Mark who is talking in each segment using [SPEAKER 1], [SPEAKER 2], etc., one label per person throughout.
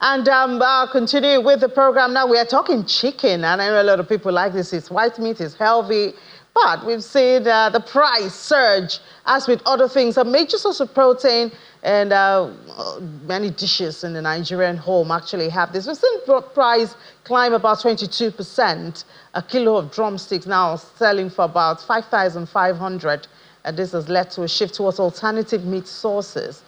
[SPEAKER 1] And continue with the program now. We are talking chicken, and I know a lot of people like this. It's white meat, it's healthy, but we've seen the price surge, as with other things. A major source of protein, and many dishes in the Nigerian home actually have this. We've seen price climb about 22%. A kilo of drumsticks now selling for about 5,500. And this has led to a shift towards alternative meat sources.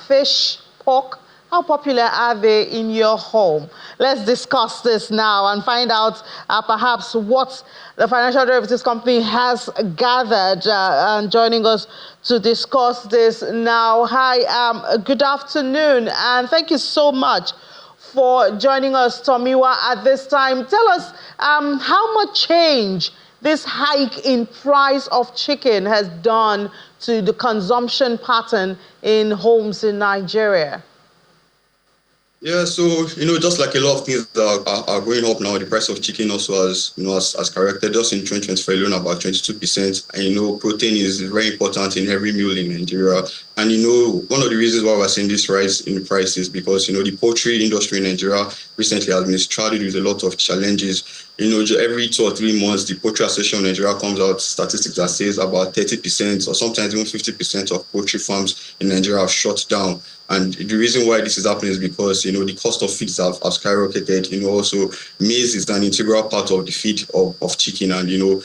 [SPEAKER 1] Fish, pork. How popular are they in your home? Let's discuss this now and find out perhaps what the financial derivatives company has gathered. And joining us to discuss this now. Hi, good afternoon, and thank you so much for joining us, Tomiwa, at this time. Tell us how much change this hike in price of chicken has done to the consumption pattern in homes in Nigeria.
[SPEAKER 2] Yeah, so, just like a lot of things that are going up now, the price of chicken also has corrected. Just in 2024 alone, about 22%. And, protein is very important in every meal in Nigeria. And, one of the reasons why we're seeing this rise in price is because, the poultry industry in Nigeria recently has been straddled with a lot of challenges. Every 2 or 3 months, the Poultry Association of Nigeria comes out statistics that says about 30% or sometimes even 50% of poultry farms in Nigeria have shut down. And the reason why this is happening is because, the cost of feeds have skyrocketed. Also, maize is an integral part of the feed of chicken. And, due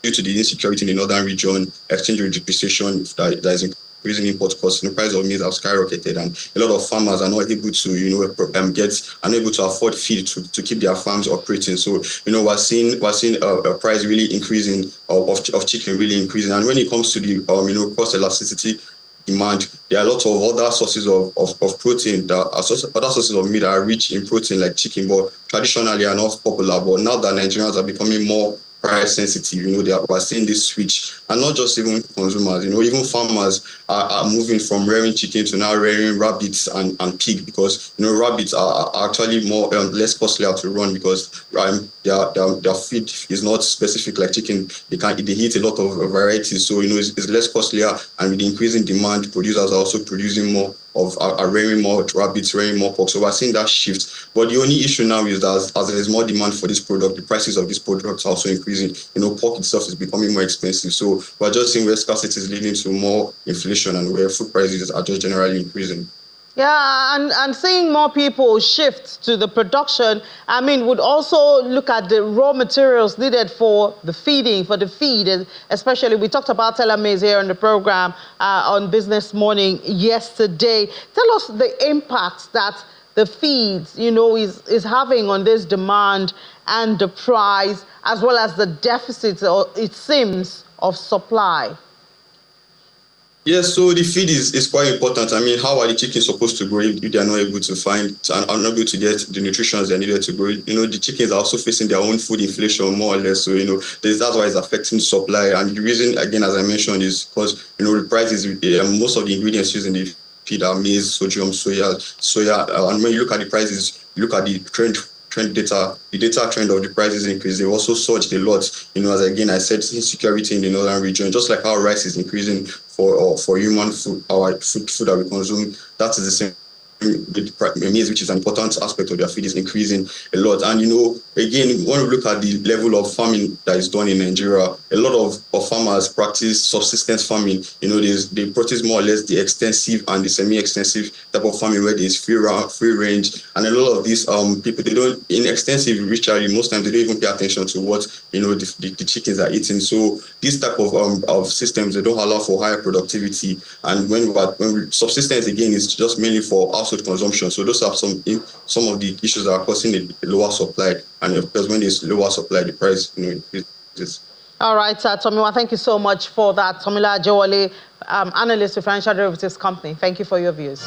[SPEAKER 2] to the insecurity in the northern region, exchange rate depreciation that is increasing import costs, the price of maize have skyrocketed. And a lot of farmers are not able to, unable to afford feed to keep their farms operating. So, we're seeing a price really increasing of chicken really increasing. And when it comes to the, cost elasticity demand, there are a lot of other sources of protein, other sources of meat that are rich in protein like chicken, but traditionally are not popular. But now that Nigerians are becoming more price sensitive, we're seeing this switch. And not just even consumers, even farmers are moving from rearing chicken to now rearing rabbits and pig, because rabbits are actually more less costly to run, because their feed is not specific like chicken. They eat a lot of varieties, so it's less costlier. And with the increasing demand, producers are also producing more are rearing more rabbits, rearing more pork. So we're seeing that shift. But the only issue now is that as there is more demand for this product, the prices of this product are also increasing. Pork itself is becoming more expensive. So we're just seeing where scarcity is leading to more inflation and where food prices are just generally increasing.
[SPEAKER 1] Yeah, and seeing more people shift to the production, would also look at the raw materials needed for the feed, especially we talked about telomeres here on the program on Business Morning yesterday. Tell us the impact that the feed, is having on this demand and the price, as well as the deficit, it seems, of supply.
[SPEAKER 2] Yes, so the feed is quite important. How are the chickens supposed to grow if they are not able to find and are not able to get the nutrition they needed to grow? The chickens are also facing their own food inflation, more or less. So, that's why it's affecting the supply. And the reason, again, as I mentioned, is because, the price is, most of the ingredients used in the feed are maize, sodium, soya. And when you look at the prices, you look at the trend data, the data trend of the prices increase. They also surged a lot, as again I said, insecurity in the northern region, just like how rice is increasing for human food, our food that we consume. That is the same. Maize, which is an important aspect of their feed, is increasing a lot. And again, when we look at the level of farming that is done in Nigeria, a lot of farmers practice subsistence farming. They practice more or less the extensive and the semi-extensive type of farming where there's free range. And a lot of these people, they don't, in extensive literally, most times they don't even pay attention to what the chickens are eating. So these type of systems, they don't allow for higher productivity. And when subsistence again is just mainly for household consumption. So those are some of the issues that are causing a lower supply. And of course, when there's lower supply, the price increases.
[SPEAKER 1] All right, Tomiwa, thank you so much for that. Tomila Ajewole, analyst with Financial Derivatives Company. Thank you for your views.